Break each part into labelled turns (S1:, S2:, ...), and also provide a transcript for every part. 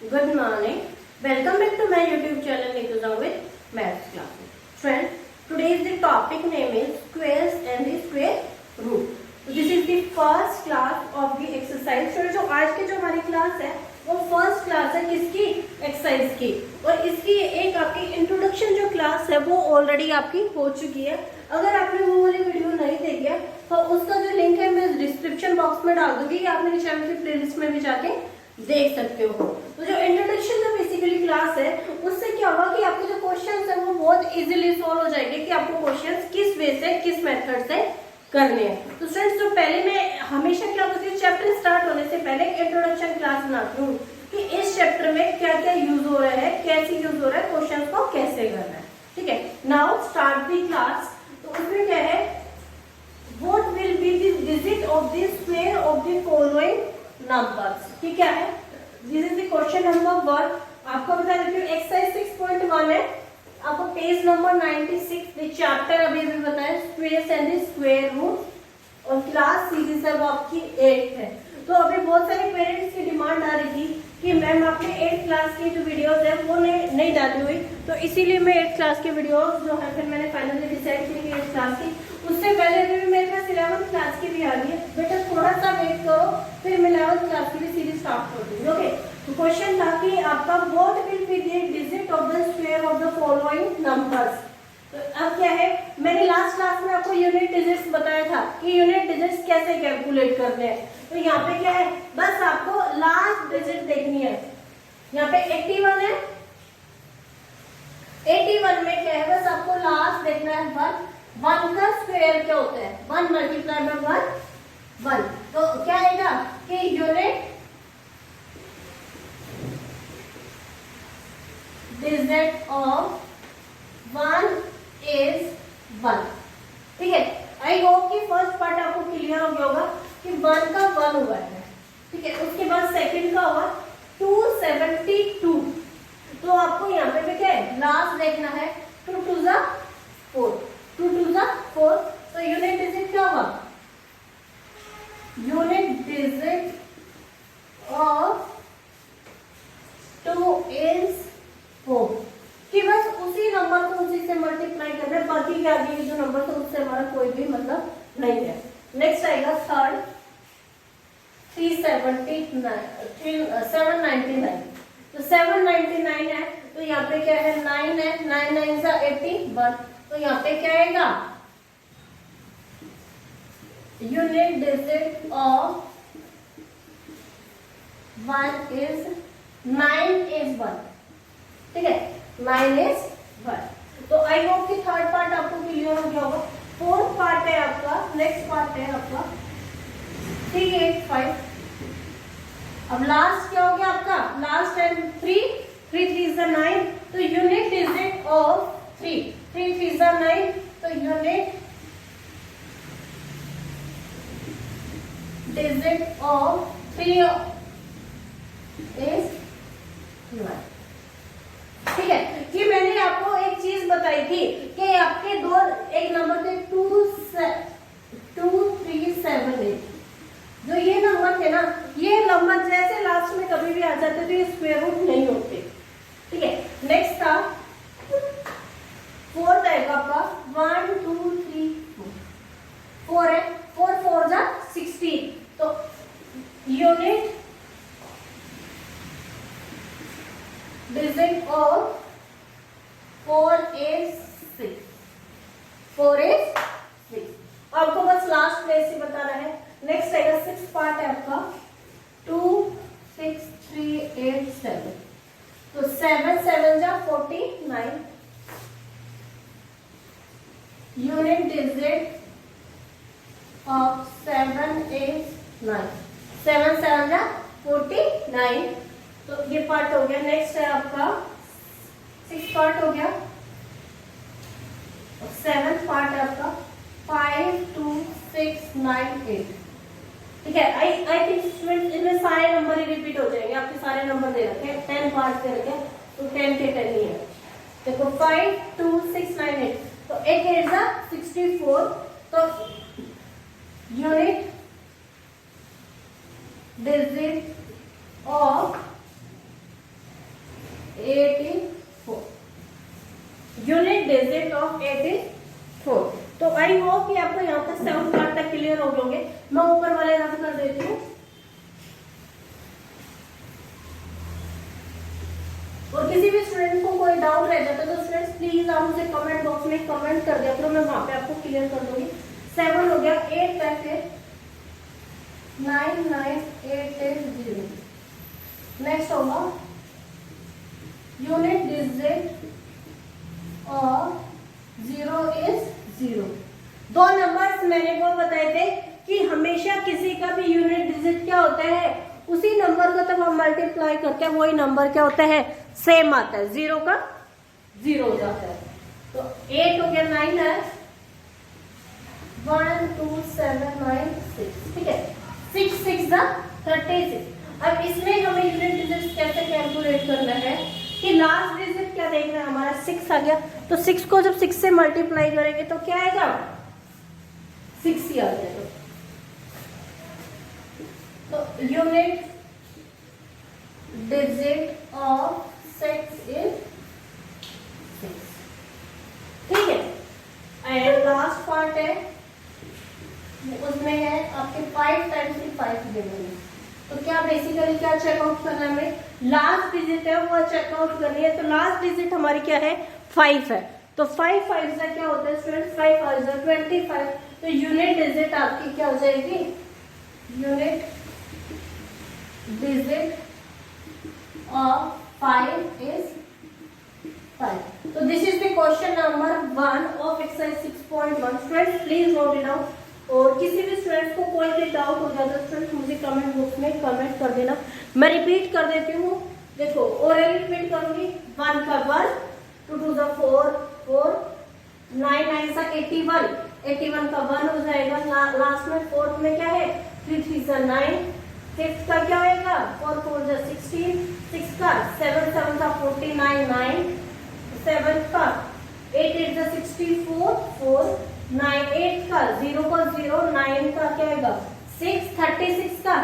S1: Good morning. Welcome back to my YouTube channel Nituza with Maths classes. Friends, today's the topic name is squares and the square root. So this is the first class of the exercise. So जो आज की जो हमारी class है वो first class है किसकी, exercise की, और इसकी एक आपकी इंट्रोडक्शन जो क्लास है वो ऑलरेडी आपकी हो चुकी है। अगर आपने वो वाली वीडियो नहीं देखी है तो उसका जो लिंक है मैं डिस्क्रिप्शन बॉक्स में डाल दूंगी, या आप मेरे चैनल की प्लेलिस्ट में भी जाके देख सकते हो। तो जो इंट्रोडक्शन जो बेसिकली क्लास है उससे क्या होगा कि आपके जो क्वेश्चंस है वो बहुत इजीली सॉल्व हो जाएंगे कि आपको क्वेश्चंस किस वे से, किस मेथड से करने हैं। तो फ्रेंड्स, तो पहले मैं हमेशा क्या होती है, चैप्टर स्टार्ट होने से पहले इंट्रोडक्शन क्लास बनाती हूँ कि इस चैप्टर में क्या क्या यूज हो रहा है, कैसे यूज हो रहा है, क्वेश्चन को कैसे करना है। ठीक है, नाउ स्टार्ट दी क्लास। तो उसमें क्या है, what will be the digit of the square of the following numbers. ठीक क्या है, this is the question number 1। आपको बता देती हूँ एक्सरसाइज 6.1 है, आपको पेज नंबर 96 चैप्टर अभी भी बताया squares and the square root, और क्लास सीरीज है वो आपकी 8 है। तो अभी बहुत सारे पेरेंट्स की डिमांड आ रही थी कि मैम आपने 8 क्लास की जो वीडियोस है वो नहीं डाली हुई, तो इसीलिए मैं 8 क्लास की वीडियोस जो है फिर मैंने फाइनली डिसाइड की 8 क्लास की। उससे पहले भी मेरे पास 11th क्लास की भी आ रही है, बेटा थोड़ा सा वेट करो, फिर मैं 11th क्लास की भी सीरीज स्टार्ट कर दूंगी। ओके, तो क्वेश्चन था कि आपका what will be the digit of the square of the following numbers. तो अब क्या है, मैंने लास्ट क्लास में आपको यूनिट डिजिट्स बताया था कि यूनिट डिजिट्स कैसे कैलकुलेट करने हैं। तो यहाँ पे क्या है, बस आपको लास्ट डिजिट देखनी है। यहाँ पे 81 है, 81 में क्या है, बस आपको लास्ट देखना है 1। 1 का स्क्वायर क्या होता है, 1 मल्टीप्लाई बाय 1। तो क्या आएगा कि यूनिट डिजिट ऑफ 1 इज 1। ठीक है, आई होप कि फर्स्ट पार्ट आपको क्लियर हो गया होगा कि 1 का 1 हुआ है। ठीक है, उसके बाद सेकंड का हुआ 272। तो आपको यहाँ पे क्या है, लास्ट देखना है 2 2 जा 4, 2 2 जा 4। तो यूनिट डिजिट क्या होगा, यूनिट डिजिट ऑफ 2 इज 4, कि बस उसी नंबर को उसी से मल्टीप्लाई करना है, बाकी के आगे जो नंबर तो उससे हमारा कोई भी मतलब नहीं है। नेक्स्ट आएगा थर्ड 799। तो 799 है, तो यहाँ पे क्या है 9 है, 9 9 सा 81। तो यहाँ पे क्या आएगा, unit digit of 1 is 9 is 1। ठीक है, 9 इज 1। तो आई होप कि थर्ड पार्ट आपको क्लियर हो गया होगा। फोर्थ पार्ट है आपका, नेक्स्ट पार्ट है आपका 385। अब लास्ट क्या हो गया आपका, लास्ट है 3 3 3 9। तो यूनिट डिजिट ऑफ 3 3 3 9। तो यूनिट डिजिट ऑफ 3 इज 9। ठीक है, कि मैंने आपको एक चीज बताई थी कि आपके दो एक नंबर थे 2 3 7 8। जो ये नंबर थे ना, ये नंबर जैसे लास्ट में कभी भी आ जाते तो ये स्क्वायर रूट नहीं होते। ठीक है, नेक्स्ट था फोर्थ आएगा आपका 1 2 3 4 है, 4 4 जा 16। तो unit digit of 4 is 6, 4 is 6। आपको बस लास्ट प्लेस ही बताना है। नेक्स्ट आएगा 6 पार्ट है आपका 2 6 3 8 7। तो 7 7 जा 49। यूनिट डिजिट ऑफ 7 is 9, 7 7 जा 49। तो ये पार्ट हो गया। नेक्स्ट है आपका 6 पार्ट हो गया, 7th पार्ट है आपका 5 2 6 9 8। ठीक है, आई थिंक स्टूडेंट्स इनमें सारे नंबर ही रिपीट हो जाएंगे, आपके सारे नंबर दे रखे हैं, 10 पार्ट दे रखे हैं, तो 10 के 10 ही है। देखो 5 2 6 9 8। तो 8 8 जा 64। तो unit digit of 84, unit digit of 84। तो आई होप कि आपको यहाँ तक 7 पार्ट तक क्लियर हो गए। मैं ऊपर वाले रब कर देती हूँ। और किसी भी स्टूडेंट को कोई डाउट रह जाता है तो स्टूडेंट्स प्लीज आप मुझे कमेंट बॉक्स में कमेंट कर दिया करो, मैं वहां पे आपको क्लियर कर दूंगी। 7 हो गया, 8 है, फिर 99880। नेक्स्ट होगा यूनिट डिजिट और 0 इज 0। दो नंबर्स मैंने वो बताए थे कि हमेशा किसी का भी यूनिट डिजिट क्या होता है, उसी नंबर को जब हम मल्टीप्लाई करते हैं वही नंबर क्या होता है, सेम आता है, 0 का 0 हो जाता है। तो 8 हो गया, 9 है, 1 2 7 9 6, ठीक है, 6 6 36। अब इसमें हमें यूनिट डिजिट कैसे कैलकुलेट करना है कि लास्ट डिजिट क्या देखना है हमारा, 6 आ गया, तो 6 को जब 6 से मल्टीप्लाई करेंगे तो क्या आएगा, 6 ही आ जाएगा। तो यूनिट डिजिट ऑफ 6 इज 6, ठीक है। एंड लास्ट पार्ट है, उसमें है आपके 5 टाइम्स 5 देंगे। तो क्या बेसिकली क्या चेकआउट करना है हमें, लास्ट डिजिट है वो चेकआउट करनी है। तो लास्ट डिजिट हमारी क्या है, 5 है। तो 5 5 से क्या होता है स्टूडेंट, 5 5 से 25। तो यूनिट डिजिट आपकी क्या हो जाएगी, यूनिट डिजिट ऑफ 5 इज 5। तो this is the question number 1 of exercise 6.1। Students please note it down. और किसी भी स्टूडेंट्स को कोई भी डाउट हो जाता है स्टूडेंट्स मुझे कमेंट बॉक्स में कमेंट कर देना। मैं रिपीट कर देती हूँ, देखो ओरल रिपीट करूंगी। 1 का 1, 2 2 4 4, 9 9 सा 81, 81 का 1 हो जाएगा। लास्ट में 4th में क्या है, 3 3 सा 9, 5th का क्या होएगा, 4 4 सा 16, 6 का 7 7 सा 49 9, 7 का 8 8 सा 64 4, 9 8 का 0 का 0, 9 का क्या आएगा 6, 36 का,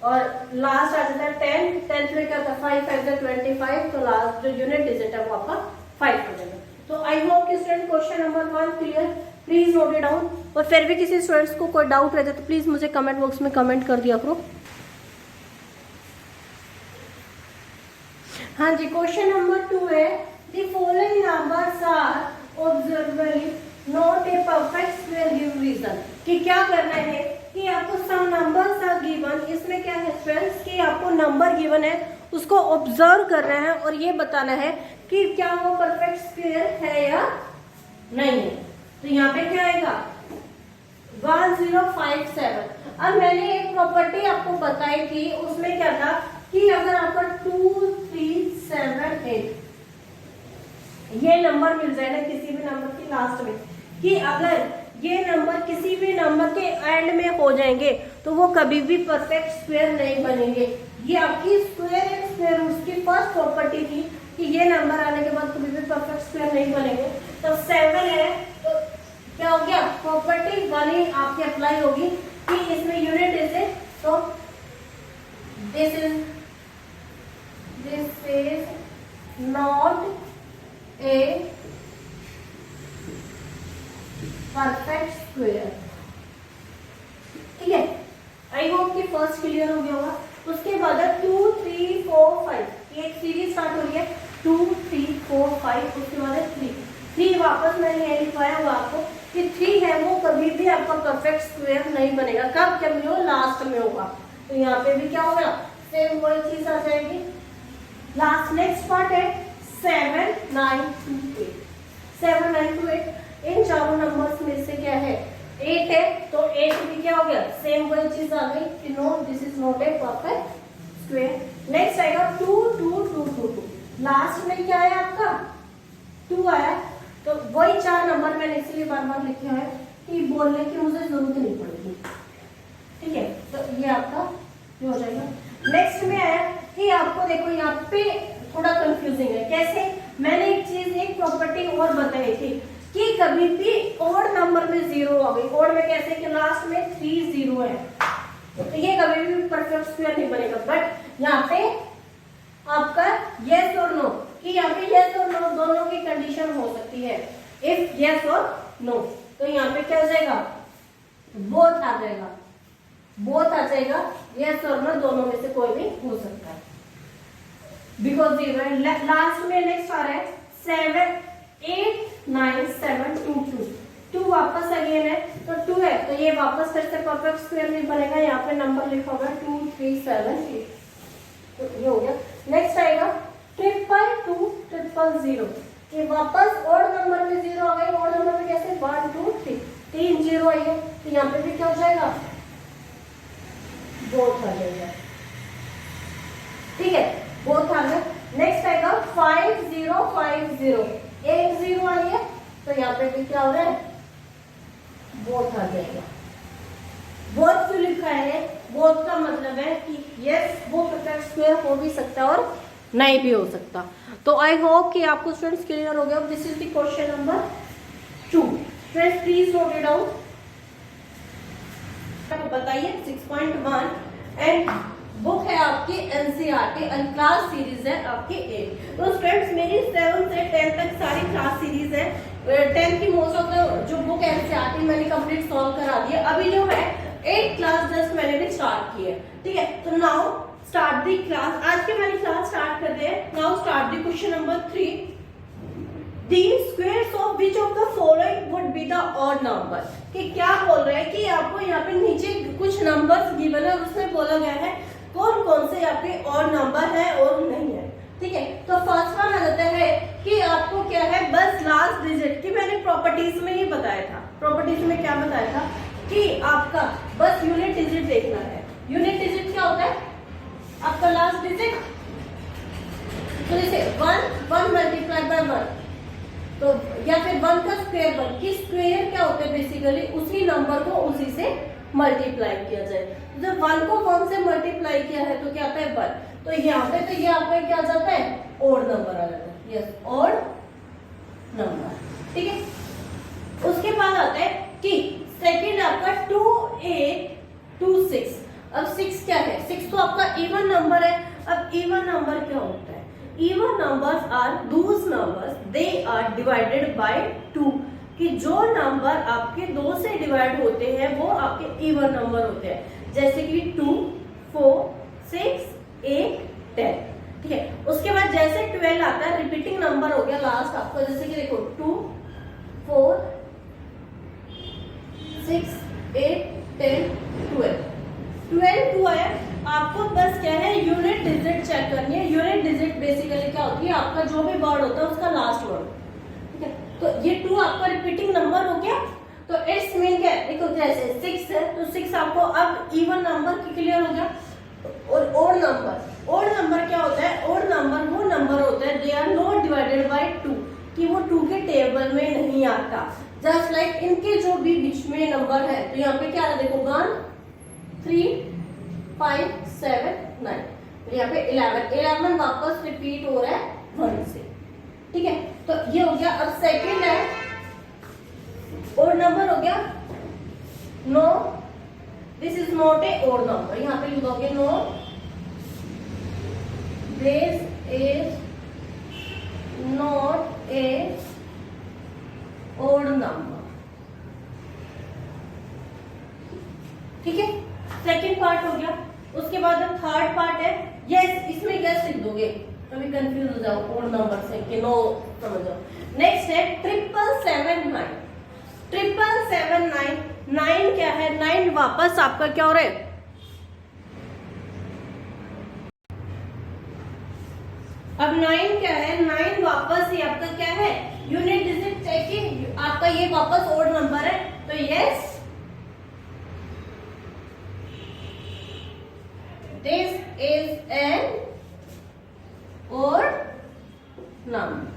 S1: और लास्ट आ जाता है 10, 10th में क्या था 5 5 से 25। तो लास्ट जो यूनिट डिजिट है वो आपका 5 हो जाएगा। तो आई होप कि student question number 1 clear, please note it down. और फिर भी किसी स्टूडेंट्स को कोई डाउट रहता है तो प्लीज मुझे कमेंट बॉक्स में कमेंट कर दिया करो। हाँ जी, क्वेश्चन नंबर 2 है, the following numbers are observably not a perfect square give reason. कि क्या करना है कि आपको सम नंबर्स आर गिवन, इसमें क्या है फ्रेंड्स कि आपको नंबर गिवन है उसको ऑब्जर्व करना है और ये बताना है कि क्या वो परफेक्ट स्क्वायर है या नहीं है। तो यहाँ पे क्या आएगा 1057। अब मैंने एक प्रॉपर्टी आपको बताई थी, उसमें क्या था कि अगर आपका 2 3 7 8 ये नंबर मिल जाए ना किसी भी नंबर की लास्ट में, कि अगर ये नंबर किसी भी नंबर के एंड में हो जाएंगे तो वो कभी भी परफेक्ट स्क्वायर नहीं बनेंगे। ये आपकी स्क्वायर एंड स्क्वायर रूट्स की फर्स्ट प्रॉपर्टी थी कि ये नंबर आने के बाद कभी भी परफेक्ट स्क्वायर नहीं बनेंगे। तो 7 है तो क्या हो गया, प्रॉपर्टी 1 ही आपकी अप्लाई होगी कि इसमें यूनिट डिजिट, तो this is not a perfect square, ठीक है। आई होप कि फर्स्ट क्लियर हो गया होगा। उसके बाद 2 3 4 5 ये एक सीरीज स्टार्ट हो रही है, 2 3 4 5, उसके बाद 3 वापस मैंने ये लिखवाया हुआ आपको कि 3 है वो कभी भी आपका परफेक्ट स्क्वायर नहीं बनेगा। कब, जब ये लास्ट में होगा। तो यहाँ पे भी क्या होगा, सेम वही चीज आ जाएगी। लास्ट नेक्स्ट पार्ट है 7 9 2 8, 7 9 2 8, इन चारों नंबर्स में से क्या है 8 है, तो 8 भी क्या हो गया, सेम वही चीज आ गई कि no this is not a perfect square. Next आएगा 2 2 2 2 2, लास्ट में क्या है आपका 2 आया। तो वही 4 नंबर मैंने इसलिए बार बार लिखे हैं कि बोलने की मुझे जरूरत नहीं पड़ेगी, ठीक है। तो ये आपका ये हो जाएगा। नेक्स्ट में आया कि आपको देखो यहाँ पे थोड़ा कंफ्यूजिंग है, कैसे, मैंने एक चीज एक प्रॉपर्टी और बताई थी कि कभी भी ऑड नंबर में 0 आ गई, ऑड में कैसे कि लास्ट में 3 0 है, तो ये कभी भी परफेक्ट स्क्वायर नहीं बनेगा। बट यहाँ पे आपका यस और नो नो, तो यहाँ पे क्या हो जाएगा, बोथ आ जाएगा, बोथ आ जाएगा, यस और नो दोनों में से कोई भी हो सकता है, बिकॉज लास्ट में नेक्स्ट आ रहा है 7 8 9 7 2 2, 2 वापस अगेन है तो 2 है, तो ये वापस फिर से परफेक्ट स्क्वायर नहीं बनेगा, यहाँ पे नंबर लिखा होगा 2 3 7 8, तो ये हो गया। नेक्स्ट आएगा 2 2 0, ये वापस ऑड नंबर में 0 आ गई, ऑड नंबर में कैसे 1 2 3, 3 0 आई है, तो यहाँ पे भी क्या हो जाएगा, बोथ आ जाएगा, ठीक है, बोथ आ गया। नेक्स्ट आएगा 5 0 5 0, 1 0 आई है, तो यहाँ पे भी क्या हो रहा है, बोथ आ जाएगा। बोथ क्यों लिखा है, बोथ का मतलब है कि यस वो परफेक्ट स्क्वायर हो भी सकता है और नहीं भी हो सकता। तो आई होप कि आपको स्टूडेंट्स क्लियर हो गया। This is the question number 2। Friends please note it down, बताइए 6.1 एंड बुक है आपकी एनसीईआरटी क्लास सीरीज है आपकी 8। तो स्टूडेंट्स मेरी 7 से 10 तक सारी क्लास सीरीज है, 10 की मोस्ट ऑफ द जो बुक एनसीईआरटी मैंने कंप्लीट सॉल्व करा दी है, अभी जो है 8 क्लास जस्ट मैंने भी स्टार्ट की है, ठीक है। तो नाउ स्टार्ट दी क्लास, आज के हमारी क्लास स्टार्ट करते हैं। Now start the question number 3, the squares of which of the following would be the odd number। कि क्या बोल रहा है कि आपको यहाँ पे नीचे कुछ नंबर्स गिवन है, उसमें बोला गया है कौन कौन से यहाँ पे ऑड नंबर है और नहीं है, ठीक है। तो फर्स्ट वन आ जाता है कि आपको क्या है, बस लास्ट डिजिट की मैंने प्रॉपर्टीज में ही बताया था, प्रॉपर्टीज में क्या बताया था कि आपका बस यूनिट डिजिट देखना है। यूनिट डिजिट क्या होता है, आपका लास्ट डिजिट, तो जैसे 1 मल्टीप्लाई बाय 1, तो या फिर 1 का स्क्वायर 1 की स्क्वायर क्या होता है, बेसिकली उसी नंबर को उसी से मल्टीप्लाई किया जाए। जब 1 को 1 से मल्टीप्लाई किया है तो क्या आता है 1, तो यहाँ पे तो ये आपका क्या आ जाता है, ओड नंबर आ जाता है, यस ओड नंबर, ठीक है। उसके बाद आता है कि सेकंड आपका 2 8 2 6। अब 6 क्या है, 6 तो आपका इवन नंबर है। अब इवन नंबर क्या होता है, even numbers are those numbers they are divided by 2, कि जो नंबर आपके 2 से डिवाइड होते हैं वो आपके इवन नंबर होते हैं, जैसे कि 2 4 6 8 10, ठीक है। उसके बाद जैसे 12 आता है, रिपीटिंग नंबर हो गया लास्ट आपका, जैसे कि देखो 2 4 6 8 10 12 2 आया। आपको बस क्या है, यूनिट डिजिट चेक करनी है। यूनिट डिजिट बेसिकली क्या होती है, आपका जो भी वर्ड होता है उसका लास्ट वर्ड, ठीक है। तो ये 2 आपका रिपीटिंग नंबर हो गया, तो इट्स मीन क्या है, देखो जैसे 6 है तो 6 आपको अब इवन नंबर की क्लियर हो गया। और ओड नंबर क्या होता है, ओड नंबर वो नंबर होता है they are not divided by 2, कि वो 2 के टेबल में नहीं आता। जस्ट लाइक इनके जो भी बीच में नंबर है, तो यहाँ पे क्या है, देखो 1 3 5 7 9, यहाँ पे 11 वापस रिपीट हो रहा है 1 से, ठीक है। तो ये हो गया। अब सेकंड है ओड नंबर हो गया, no this is not a odd number, यहाँ पे लिखोगे no this is not a odd number, ठीक है। सेकंड पार्ट हो गया। उसके बाद अब थर्ड पार्ट है, यस इसमें क्या लिख दोगे, कभी कंफ्यूज हो जाओ ओड नंबर से कि नो समझ जाओ। नेक्स्ट है 777 9 9 क्या है, 9 वापस आपका क्या हो रहा है, अब 9 क्या है, 9 वापस ही आपका क्या है, यूनिट डिजिट चेकिंग, आपका ये वापस ओड नंबर है, तो yes this is an odd number.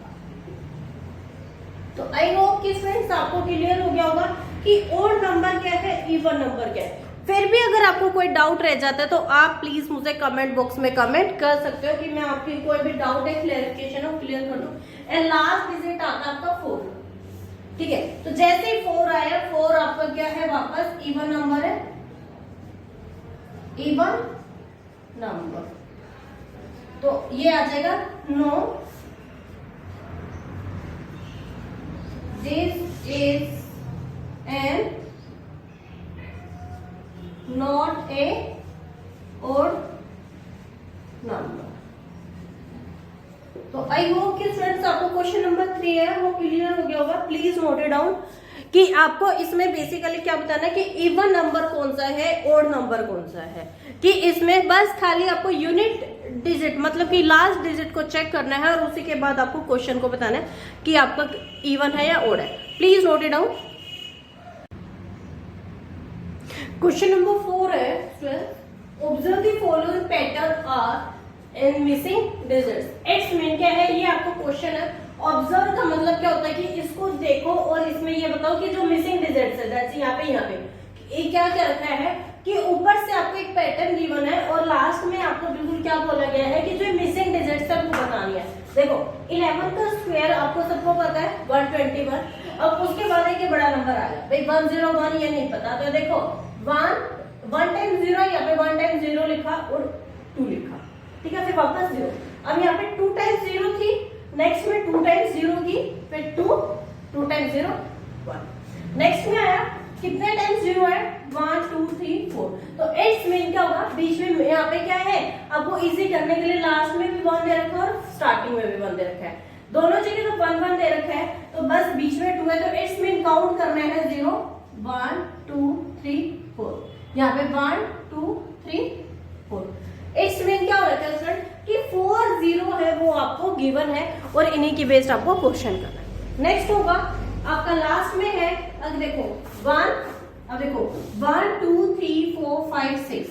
S1: तो आई होप कि फ्रेंड्स आपको क्लियर हो गया होगा कि ओड नंबर क्या है, इवन नंबर क्या है। फिर भी अगर आपको कोई डाउट रह जाता है तो आप प्लीज मुझे कमेंट बॉक्स में कमेंट कर सकते हो कि मैं आपकी कोई भी डाउट है क्लियरिफिकेशन हो क्लियर कर दूं। एंड लास्ट डिजिट आता है आपका 4, ठीक है। तो जैसे ही 4 आया, 4 आपका क्या है, वापस इवन नंबर है, इवन नंबर, तो ये आ जाएगा no this is and not a odd number। तो आई होप कि स्टूडेंट्स आपको क्वेश्चन नंबर 3 है वो क्लियर हो गया होगा। प्लीज नोट इट डाउन कि आपको इसमें बेसिकली क्या बताना है कि इवन नंबर कौन सा है, ओड नंबर कौन सा है, कि इसमें बस खाली आपको यूनिट डिजिट मतलब कि लास्ट डिजिट को चेक करना है और उसी के बाद आपको क्वेश्चन को बताना है कि आपका इवन है या ओड है। Please note it down. Question number 4 है observe the following pattern are in missing digits. It's mean क्या है, ये आपको क्वेश्चन है। ऑब्जर्व का मतलब क्या होता है कि इसको देखो और इसमें ये बताओ कि जो मिसिंग डिजिट्स है जैसे यहाँ पे ये क्या क्या रखा है कि ऊपर से आपको एक पैटर्न गिवन है और लास्ट में आपको बिल्कुल क्या बोला गया है कि जो मिसिंग डिजिट्स है वो बतानी है। देखो 11 का स्क्वायर आपको सबको पता है 121। अब उसके बाद एक बड़ा नंबर आ गया भाई 101, ये नहीं पता तो देखो 1 टाइम्स 0, यहाँ पे 1 टाइम्स 0 लिखा और 2 लिखा, ठीक है, फिर वापस 0। अब यहाँ पे 2 टाइम्स 0 थी, नेक्स्ट में 2 टाइम्स 0 की, फिर 2 टाइम्स 0 1। नेक्स्ट में आया कितने टाइम्स 0 है 1 2 3 4। तो इट्स मीन क्या होगा, बीच में यहाँ पे क्या है, आपको इजी करने के लिए लास्ट में भी 1 दे रखा है और स्टार्टिंग में भी 1 दे रखा है, दोनों जगह तो 1 1 दे रखा है, तो बस बीच में 2 है तो इट्स मीन काउंट करना है 0 1 2 3 4। यहाँ पे 1 2 3 4। इट्स मीन क्या हो रहा है स्टूडेंट कि 4 0 है वो आपको गिवन है और इन्हीं की बेस्ड आपको क्वेश्चन करना है। नेक्स्ट होगा आपका लास्ट में है, अब देखो 1, अब देखो 1 2 3 4 5 6,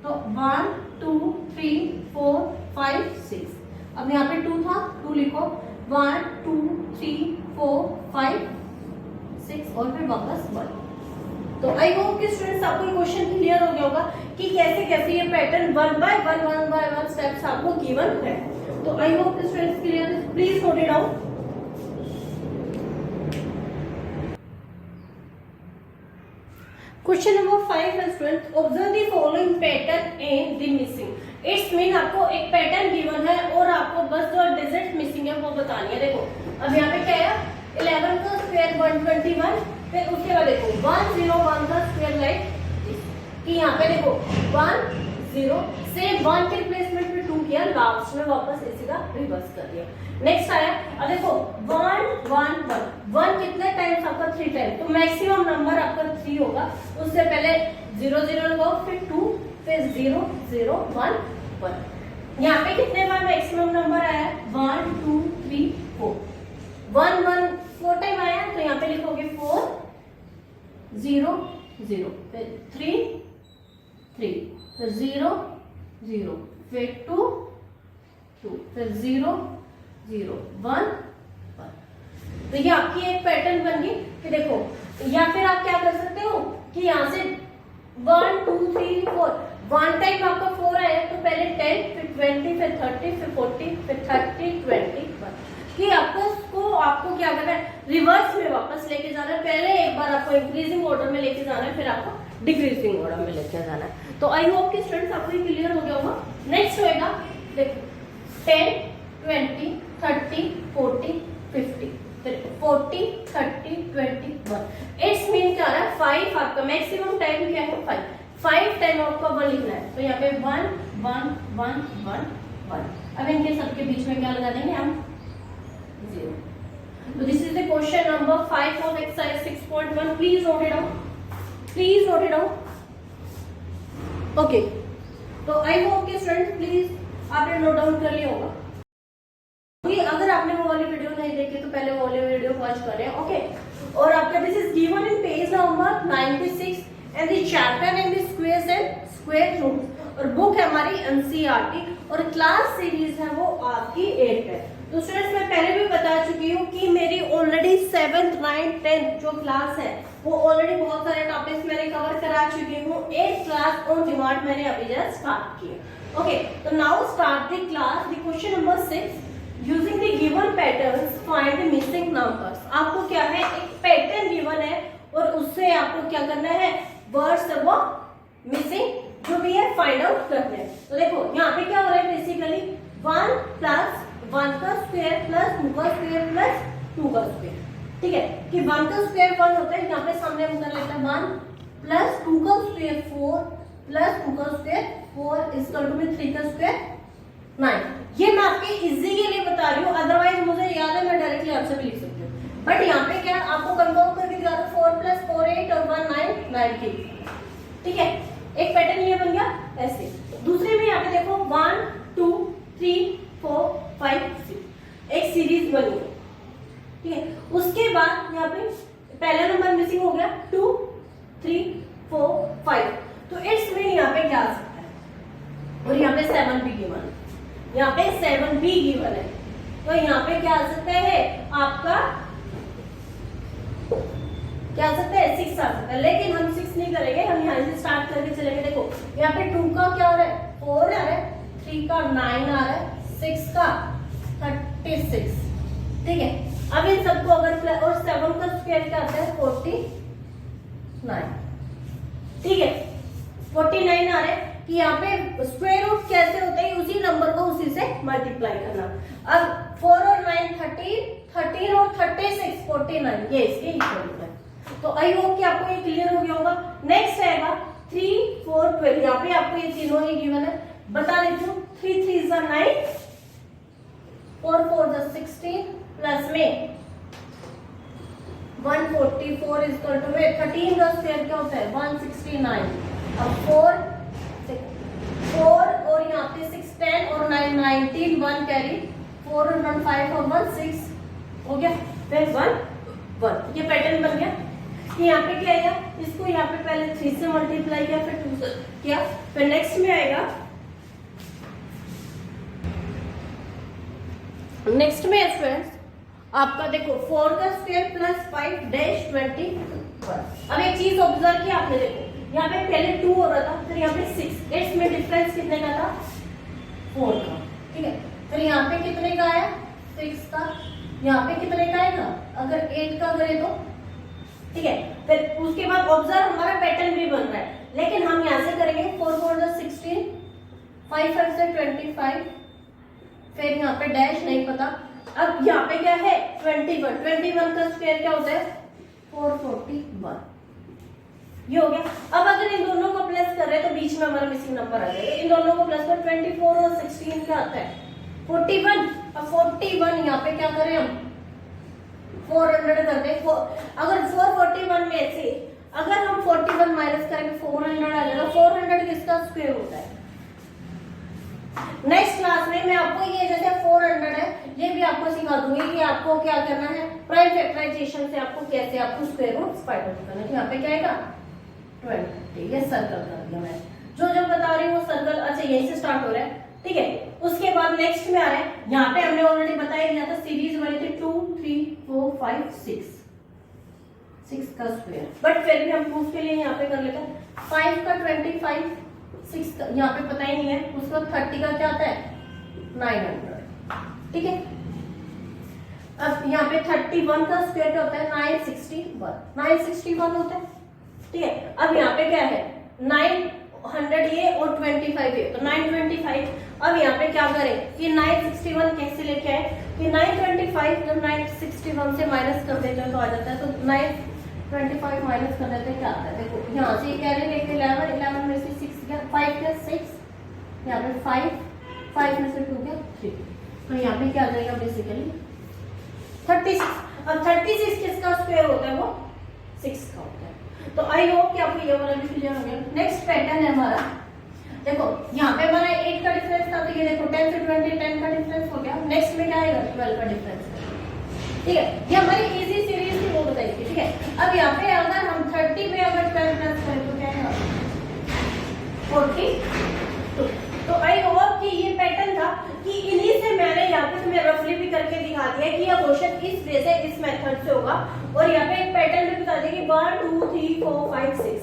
S1: तो 1 2 3 4 5 6। अब यहाँ पे 2 था, 2 लिखो, 1 2 3 4 5 6 और फिर वापस 1। तो आई होप कि स्टूडेंट्स आपको क्वेश्चन क्लियर हो गया होगा कि कैसे कैसे ये पैटर्न 1 बाय 1 स्टेप्स आपको गिवन है। तो आई होप कि students clear, please note it down. Question number 5 है student observe the following pattern in the missing. It's mean आपको एक पैटर्न गिवन है और आपको बस जो डिजिट मिसिंग है वो बतानी है। देखो अब यहाँ पे क्या है 11 का स्क्वायर 121, फिर उसके बाद देखो 101 का स्क्वायर लाइक कि यहाँ पे देखो 1 0 से 1 के रिप्लेसमेंट में 2 किया, लास्ट में वापस इसी का रिवर्स कर दिया। नेक्स्ट आया अब देखो 1 1 1 1 कितने टाइम्स आपका 3 टाइम, तो मैक्सिमम नंबर आपका 3 होगा। उससे पहले 0 0 लगाओ, फिर 2, फिर 0 0 1 1। यहाँ पे कितने बार मैक्सिमम नंबर आया 1 2 3 4। 1 1 4 टाइम आया तो यहाँ पे लिखोगे 4 0 0, फिर 3 3, फिर 0 0, फिर 2 2, फिर 0 0 1 1। तो ये आपकी एक पैटर्न बन गई कि देखो, या फिर आप क्या कर सकते हो कि यहाँ से 1 2 3 4, 1 टाइम आपका 4 आया तो पहले 10, फिर 20, फिर 30, फिर 40, फिर 30 20 1। कि आपको क्या करना है, रिवर्स में वापस लेके जाना है। पहले एक बार आपको इंक्रीजिंग ऑर्डर में लेके जाना है, फिर आपको डिक्रीजिंग ऑर्डर में लेके जाना है। तो आई होप कि स्टूडेंट्स आपको ये क्लियर हो गया होगा। नेक्स्ट होएगा देखो 10 20 30 40 50, फिर 40 30 20 1। इट्स मीन क्या है 5 आपका मैक्सिमम टाइम क्या है 5 टाइम आपका 1 लिखना है। तो यहाँ पे 1 1 1 1 1। अब इनके सबके बीच में क्या लगा देंगे हम 0। So this is the question number 5 of exercise 6.1. Please note it down. Please note it down. Okay. तो आई होप कि स्टूडेंट प्लीज आपने नोट डाउन कर लिया होगा। अगर आपने वो वाली वीडियो नहीं देखी तो पहले वो वाली वीडियो वॉच करें, ओके। और आपका this is given in page number 96 and the chapter in the squares and square roots, और बुक है हमारी एनसीईआरटी और क्लास सीरीज है वो आपकी 8 है। तो स्टूडेंट्स मैं पहले भी बता चुकी हूँ कि मेरी ऑलरेडी 7th 9th 10th जो क्लास है वो ऑलरेडी बहुत सारे टॉपिक्स मैंने कवर करा चुकी हूँ। 8th क्लास ऑन डिमांड मैंने अभी जस्ट स्टार्ट की है, ओके। तो now start the class. The question number 6, using the given patterns find the missing numbers. आपको क्या है, एक पैटर्न गिवन है और उससे आपको क्या करना है, वर्ड्स वो मिसिंग जो भी है फाइंड आउट करना है। तो देखो यहाँ पे क्या हो रहा है, बेसिकली 1 प्लस 1 का स्क्वायर प्लस 2 का स्क्वायर प्लस 2 का स्क्वायर, ठीक है, कि 1 का स्क्वायर 1 होता है, यहाँ पे सामने हम कर लेते हैं 1 प्लस 2 का स्क्वायर 4 प्लस 2 का स्क्वायर 4 इक्वल टू 3 का स्क्वायर 9। ये मैं आपके इजी के लिए बता रही हूँ, अदरवाइज मुझे याद है मैं डायरेक्टली आपसे भी लिख सकती हूँ, बट यहाँ पे क्या आपको कंफर्म करके दिखा रहा हूँ 4 प्लस 4 8 और 1 9 9 की। ठीक है, एक पैटर्न ये बन गया ऐसे। दूसरे में यहाँ पे देखो 1 2 3 4 5 6 एक सीरीज बनी है। ठीक है, उसके बाद यहाँ पे पहला नंबर मिसिंग हो गया 2 3 4 5, तो इट्स मीन यहाँ पे क्या आ सकता है, और यहाँ पे 7 भी गिवन है, यहाँ पे 7 भी गिवन है, तो यहाँ पे क्या आ सकता है आपका, क्या आ सकता है 6 आ सकता है, लेकिन हम 6 नहीं करेंगे, हम यहाँ से स्टार्ट करके चलेंगे। देखो यहाँ पे 2 का क्या हो रहा है 4 आ रहा है, 3 का 9 आ रहा है, 6 का 36। ठीक है, अब इन सबको अगर और 7 का स्क्वायर क्या आता है 49। ठीक है, 49 आ रहा है कि यहाँ पे स्क्वायर रूट कैसे होता है, उसी नंबर को उसी से मल्टीप्लाई करना। अब 4 और 9 13 और 36 49, ये इसके इक्वल है। तो आई होप कि आपको ये क्लियर हो गया होगा। नेक्स्ट आएगा 3 4 12, यहाँ पे आपको ये तीनों ही गिवन है, बता देती हूँ 3 3 9 4 4 16 प्लस में 144 इक्वल टू में 13 का स्क्वायर क्या होता है 169। अब 4 और यहाँ पे 6 10 और 9 19 1 कैरी 4 और 1 5 और 1 6 हो गया, फिर 1 1 ये पैटर्न बन गया। कि यहाँ पे क्या आएगा, इसको यहाँ पे पहले 3 से मल्टीप्लाई किया, फिर 2 से किया, फिर नेक्स्ट में आएगा, नेक्स्ट में फ्रेंड्स आपका देखो 4 का स्क्वायर प्लस 5 डैश 21। अब एक चीज ऑब्जर्व किया आपने, देखो यहाँ पे पहले 2 हो रहा था, फिर यहाँ पे 6, इट्स में डिफरेंस कितने का था 4 का। ठीक है, फिर यहाँ पे कितने का आया 6 का, यहाँ पे कितने का आएगा अगर 8 का करें तो। ठीक है, फिर उसके बाद ऑब्जर्व हमारा पैटर्न भी बन रहा है, लेकिन हम यहाँ से करेंगे 4 4 16 5 5 से 25, फिर यहाँ पे डैश नहीं पता। अब यहाँ पे क्या है 21 का स्क्वायर क्या होता है 441, ये हो गया। अब अगर इन दोनों को प्लस कर रहे हैं तो बीच में हमारा मिसिंग नंबर आ जाएगा, इन दोनों को प्लस कर 24 और 16 क्या आता है 41। अब 41 यहाँ पे क्या करें हम 400 कर दे, अगर 441 में से अगर हम 41 माइनस करेंगे 400 आ जाएगा। 400 किसका स्क्वायर होता है। नेक्स्ट क्लास में मैं आपको ये जैसे 400 है ये भी आपको सिखा दूंगी कि आपको क्या करना है, प्राइम फैक्टराइजेशन से आपको कैसे आपको स्क्वायर रूट फाइंड आउट करना है। यहाँ पे क्या आएगा 20, ये सर्कल कर दिया मैं, जो जो बता रही हूँ सर्कल। अच्छा यहीं से स्टार्ट हो रहा है, ठीक है। उसके बाद नेक्स्ट में आ रहा है, यहाँ पे हमने ऑलरेडी बताया दिया था, सीरीज बनी थी 2 3 4 5 6 का स्क्वायर, बट फिर भी हम प्रूफ के लिए यहाँ पे कर लेते हैं 5 का 25, 6 का यहाँ पे पता ही नहीं है, उसका 30 का क्या आता है 900, ठीक है। अब यहाँ पे 31 का स्क्वायर क्या होता है 961 होता है, ठीक है। अब यहाँ पे क्या है 900 ये और 25 ये, तो 925। अब यहाँ पे क्या करें कि 961 कैसे लेके आए कि 925 जब 961 से माइनस कर देते हैं तो आ जाता है, तो 925 माइनस कर देते हैं क्या आता है, देखो यहाँ से क्या लेके 11 में से 6 गया, 5 गया 6, यहाँ पे 5 में से 2 गया 3, तो यहाँ पे क्या आ जाएगा बेसिकली 36। अब 36 किसका स्क्वायर होता है वो 6 का होता है। तो आई होप कि आपको ये वाला भी क्लियर हो गया। नेक्स्ट पैटर्न है हमारा, देखो यहाँ पे हमारा 8 का डिफरेंस था, तो ये देखो 10 से 20 10 का डिफरेंस हो गया। नेक्स्ट में क्या आएगा 12 का डिफरेंस, ठीक है। ये हमारी इजी सीरीज थी वो बताई थी, ठीक है। अब यहाँ पे अगर हम 30 में अगर 12 प्लस करें तो क्या आएगा 42। तो आई होप कि ये पैटर्न था कि इन्हीं से मैंने यहाँ पे तुम्हें रफली भी करके दिखा दिया कि यह क्वेश्चन इस वे से इस मेथड से होगा, और यहाँ पे एक पैटर्न भी बता दिया कि 1 2 3 4 5 6,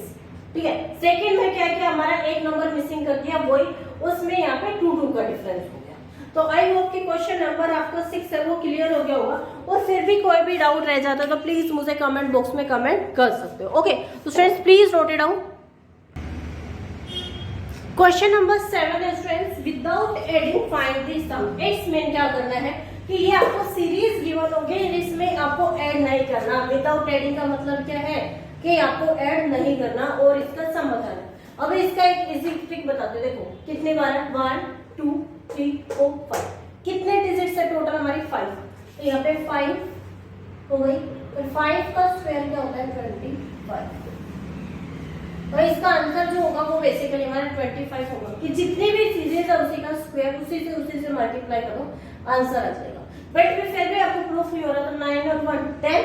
S1: ठीक है। सेकंड में क्या किया हमारा एक नंबर मिसिंग कर दिया, वही उसमें यहाँ पे 2 2 का डिफरेंस हो गया। तो आई होप कि क्वेश्चन नंबर आपका 6 है वो क्लियर हो गया होगा, और फिर भी कोई भी डाउट रह जाता है तो प्लीज मुझे कमेंट बॉक्स में कमेंट कर सकते हो। ओके, तो friends please note it down. Question number 7 है students, without adding find the sum. It's mean क्या करना है कि ये आपको सीरीज गिवन होगी, इसमें आपको ऐड नहीं करना। विदाउट एडिंग का मतलब क्या है कि आपको ऐड नहीं करना और इसका सम बताना। अब इसका एक इजी ट्रिक बताते, देखो कितने बार है, 1 2 3 4 5, कितने डिजिट है टोटल हमारी 5, तो यहाँ पे 5 हो गई, फिर 5 का स्क्वायर क्या होता है 25, और इसका आंसर जो होगा वो बेसिकली हमारा 25 होगा, कि जितनी भी चीजें है उसी का स्क्वायर उसी से मल्टीप्लाई करो, आंसर आ जाएगा। बट फिर भी आपको प्रूफ नहीं हो रहा, तो 9 और 1 10,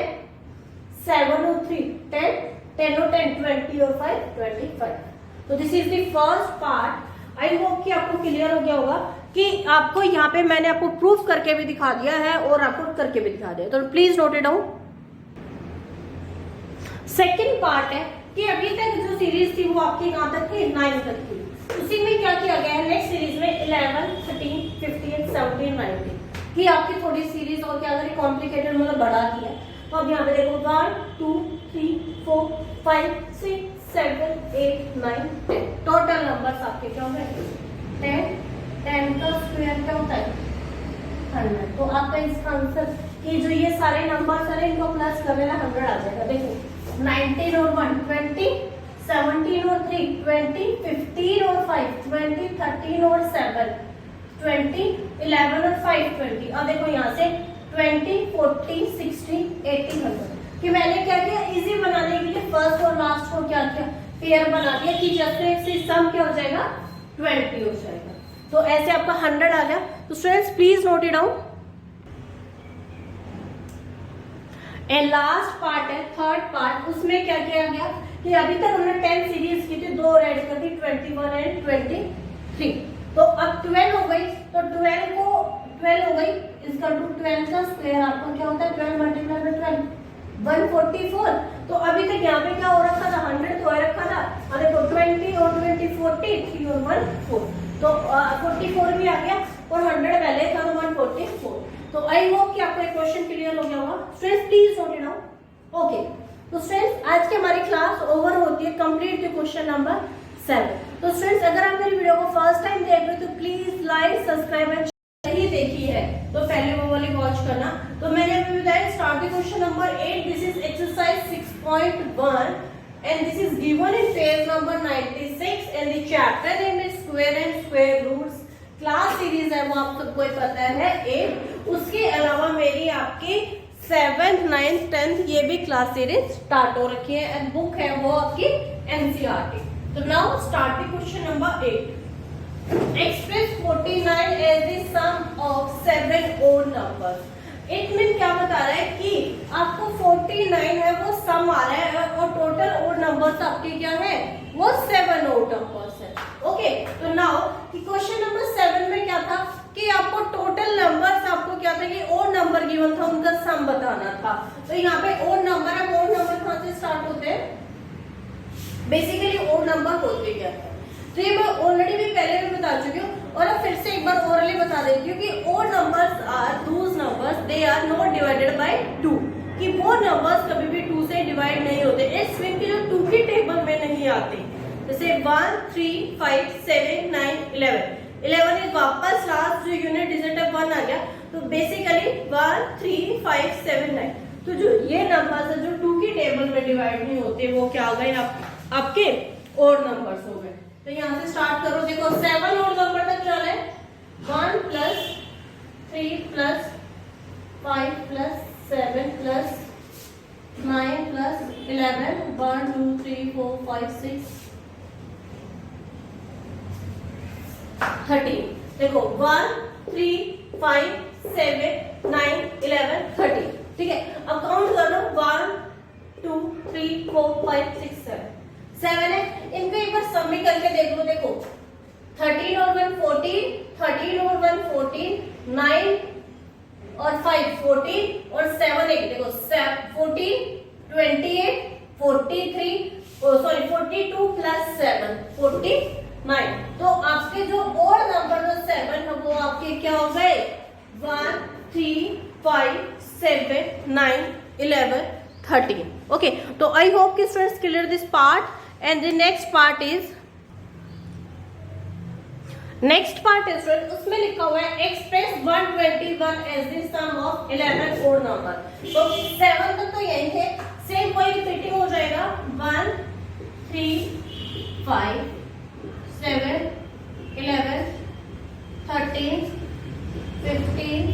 S1: 7 और 3 10, 10 और 10 20 और 5 25। तो this is the first part. I hope कि आपको क्लियर हो गया होगा कि आपको यहाँ पे मैंने आपको प्रूफ करके भी दिखा दिया है और आपको करके भी दिखा दिया, तो please note it down. Second part है कि अभी तक जो सीरीज थी वो आपकी कहां तक थी, 9 तक थी। उसी में क्या किया गया है, नेक्स्ट सीरीज में 11 13 15 17 19 की आपकी थोड़ी सीरीज और क्या करें, कॉम्प्लिकेटेड मतलब बढ़ा दिया। तो अब यहाँ पे देखो 1 2 3 4 5 6 7 8 9 10, टोटल नंबर्स आपके क्या हो गए 10। 10 का स्क्वायर क्या होता है 100। तो आपका इसका आंसर कि जो ये सारे नंबर्स है इनको प्लस कर देना, 100 आ जाएगा। देखो 19 और 1 20, 17 और 3 20, 15 और 5 20, 13 और 7 20, 11 और 5 20। अब देखो यहाँ से 20 40 60 80 100, कि मैंने क्या किया, इजी बनाने के लिए फर्स्ट और लास्ट को क्या किया, पेयर बना दिया, कि जैसे से सम क्या हो जाएगा 20 हो जाएगा। तो ऐसे आपका 100 आ गया। तो students please note it down. And last part है थर्ड पार्ट, उसमें क्या किया गया कि अभी तक हमने 10 सीरीज की थी, 2 ऐड कर दी 21 एंड 23। तो अब 12 हो गई, तो 12 हो गई इसका 12 का स्क्वायर आपका क्या होता है 12 मल्टीप्लाई बाय 12 144। तो अभी तक यहाँ पे क्या हो रखा था 100 हो रखा था, और देखो 20 और 20 40 3 और 1 4, तो 44 भी आ गया और 100 पहले था तो 144। तो आई होप कि आपको एक क्वेश्चन क्लियर हो गया होगा। Students please note it down. Okay, तो स्टूडेंट्स आज की हमारी क्लास ओवर होती है, कंप्लीट द क्वेश्चन नंबर 7। तो स्टूडेंट्स अगर आप मेरी वीडियो को फर्स्ट टाइम देख रहे हो तो प्लीज लाइक सब्सक्राइब एंड नहीं देखी है तो पहले वो वाली वॉच करना। तो मैंने अभी बताया start the question number 8। This is exercise 6.1 and this is given in page number 96 and the chapter name is square and square roots। Class series है वो आप सबको पता है 8। उसके अलावा मेरी आपकी 7th 9th 10th ये भी क्लास सीरीज स्टार्ट हो रखी है एंड बुक है वो आपकी एनसीईआरटी। तो now start the question number 8। Express 49 as the sum of 7 odd numbers. It mean क्या बता रहा है कि आपको 49 है वो सम आ रहा है और टोटल ओड नंबर्स आपके क्या है वो 7 ओड नंबर्स है। ओके, तो नाउ कि क्वेश्चन नंबर 7 में क्या था कि आपको टोटल नंबर्स आपको क्या था कि ओड नंबर गिवन था उनका सम बताना था। तो यहाँ पे ओड नंबर है, ओड नंबर कहां से स्टार्ट होते हैं, बेसिकली ओड नंबर होते क्या था। तो ये मैं ऑलरेडी भी पहले भी बता चुकी हूँ और अब फिर से एक बार ओरली बता देती हूँ कि odd numbers are those numbers they are not divided by 2, कि वो नंबर्स कभी भी 2 से डिवाइड नहीं होते। इस स्विंग की जो 2 की टेबल में नहीं आते, जैसे 1 3 5 7 9 11 इज वापस लास्ट जो यूनिट डिजिट है 1 आ गया। तो बेसिकली 1 3 5 7 9, तो जो ये नंबर्स है जो 2 की टेबल में डिवाइड नहीं होते वो क्या हो गए आपके ओड नंबर्स हो गए। तो यहाँ से स्टार्ट करो, देखो 7 ओड नंबर तक चल है 1 plus 3 plus 5 plus 7 plus 9 plus 11 1 2 3 4 5 6 13। देखो 1 3 5 7 9 11 13, ठीक है। अब काउंट कर लो 1 2 3 4 5 6 7 है। इनको एक बार सम में करके देख लो, देखो 13 और 1 14, 13 और 1 14, 9 और 5 14 और 7 एक देखो 14 28 43 सॉरी 42 प्लस 7 49। तो आपके जो ओड नंबर जो 7 है वो आपके क्या हो गए 1 3 5 7 9 11 13। ओके, तो आई होप कि students clear this part and the next part is next part है स्टूडेंट, उसमें लिखा हुआ है express 121 as the sum of 11 odd number. तो 7 तक तो यही है, सेम वही रिपीटिंग हो जाएगा 1 3 5 7 11 13 15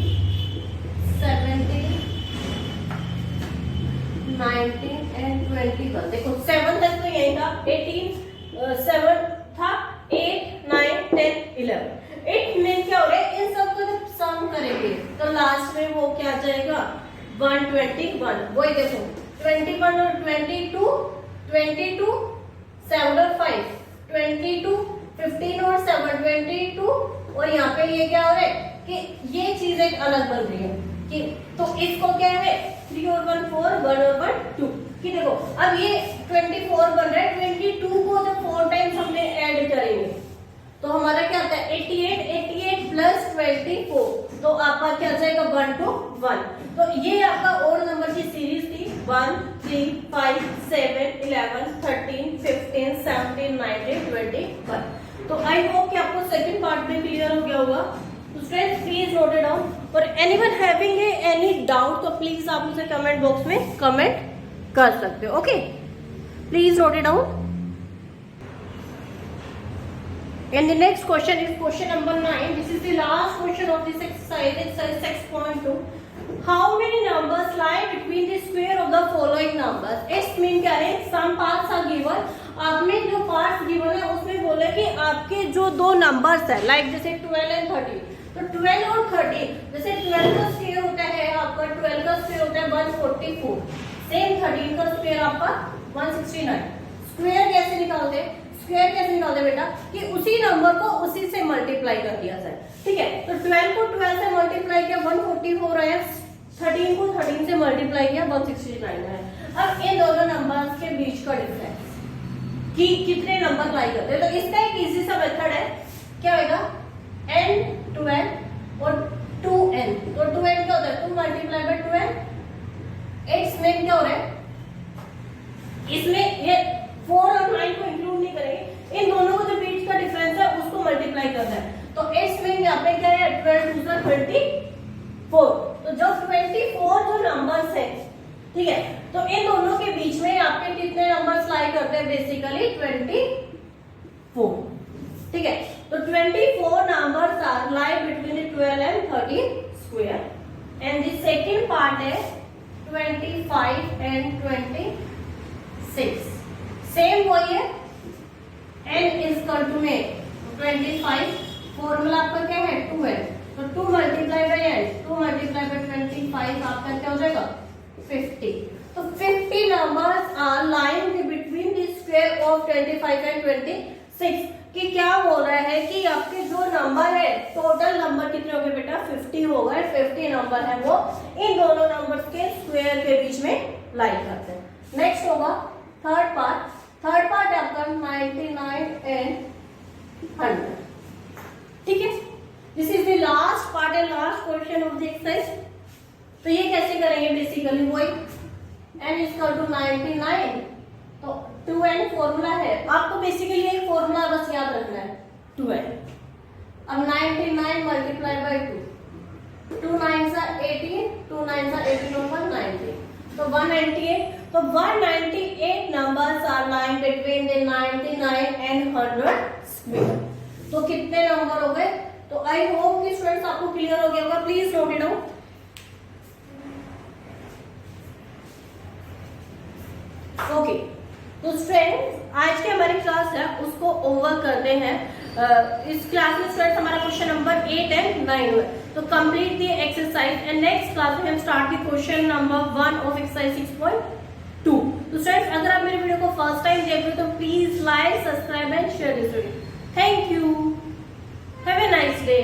S1: 17 19 एंड 21। देखो 7 तक तो यही था, 18 7 था, 8 9 10 11। इट मीन क्या हो रहा है, इन सबको जब सम करेंगे तो लास्ट में वो क्या आ जाएगा 121। वही देखो 21 और 22 22 7 और 5 22 15 और 7 22। और यहाँ पे ये क्या हो रहा है कि ये चीज एक अलग बन रही है कि तो इसको क्या है 3 और 1 4 1 और 1 2 कि देखो अब ये 24 बन रहा है, 22 को जब 4 टाइम्स हमने ऐड करेंगे तो हमारा क्या आता है 88 प्लस 24, तो आपका क्या जाएगा 1 to 1। तो ये आपका ओड नंबर की सीरीज थी 1 3 5 7 11 13 15 17 19 21। तो आई होप कि आपको सेकंड पार्ट में क्लियर हो गया होगा। तो students please note it down, और एनीवन हैविंग एनी डाउट तो प्लीज आप मुझे कमेंट बॉक्स में कमेंट कर सकते हो। Okay, please note it down. And the next question is question number 9. This is the last question of this exercise 6.2. How many numbers lie between the square of the following numbers? इस mean क्या है, some parts are given. आपने जो parts given है उसमें बोला कि आपके जो दो नंबर्स है लाइक जैसे 12 एंड 13, तो 12 और 13, जैसे 12 का स्क्वायर होता है आपका 12 का स्क्वायर होता है 144, सेम 13 का स्क्वायर आपका 169। स्क्वायर कैसे निकालते हैं, स्क्वायर कैसे निकालते बेटा कि उसी नंबर को उसी से मल्टीप्लाई कर दिया जाए। ठीक है, तो 12 को 12 से मल्टीप्लाई किया 144 है, 13 को 13 से मल्टीप्लाई किया 169 है। अब इन दोनों नंबर्स के बीच का डिफरेंस कि कितने नंबर लाई करते हैं, तो इसका एक इजी सा मेथड है, क्या होगा n 12 और 2n। तो 2n क्या होता है 2 multiply bye 2n। It's mean क्या हो रहा है, इसमें ये 4 और 9 को इंक्लूड नहीं करेंगे, इन दोनों को जो बीच का डिफरेंस है उसको मल्टीप्लाई करना है। तो इट्स मीन यहाँ पे क्या है 12 2 24। तो जब 24 जो नंबर्स है, ठीक है, तो इन दोनों के बीच में आपके कितने नंबर्स लाई करते हैं बेसिकली 24। ठीक है, तो 24 numbers are lie between 12 and 13 square. And the second part है 25 एंड 26। सेम वही है, n इज इक्वल टू में 25, फॉर्मूला आपका क्या है 2 है, तो 2 multiply by n, 2 multiply by 25 आपका क्या हो जाएगा 50। तो 50 numbers are lying between the square of 25 and 26। कि क्या बोल रहा है कि आपके जो नंबर है टोटल नंबर कितने हो गए बेटा 50 हो गए, 50 नंबर है वो इन दोनों नंबर्स के स्क्वायर के बीच में लाई करते हैं। नेक्स्ट होगा थर्ड पार्ट है आपका 99 एंड 100। ठीक है, this is the last part and last question of the exercise. तो ये कैसे करेंगे बेसिकली वही n इक्वल टू 99, तो 2n फॉर्मूला है, आपको बेसिकली एक फॉर्मूला बस याद रखना है 2n। अब 99 मल्टीप्लाई बाय 2, 2 9 सा 18, 2 9 सा 18 और 190, तो 198। तो 198 numbers are lying between the 99 and 100 square. तो कितने नंबर हो गए, तो आई होप कि स्टूडेंट्स आपको क्लियर हो गया होगा। Please note it down. Okay, तो स्टूडेंट्स आज की हमारी क्लास है उसको ओवर करते हैं। इस क्लास में स्टूडेंट्स हमारा क्वेश्चन नंबर 8 एंड 9 है, तो complete the exercise and next class में हम start the question number 1 of exercise 6.2। तो स्टूडेंट्स अगर आप मेरे वीडियो को फर्स्ट टाइम देख रहे हो तो please like subscribe and share this video. Thank you, have a nice day.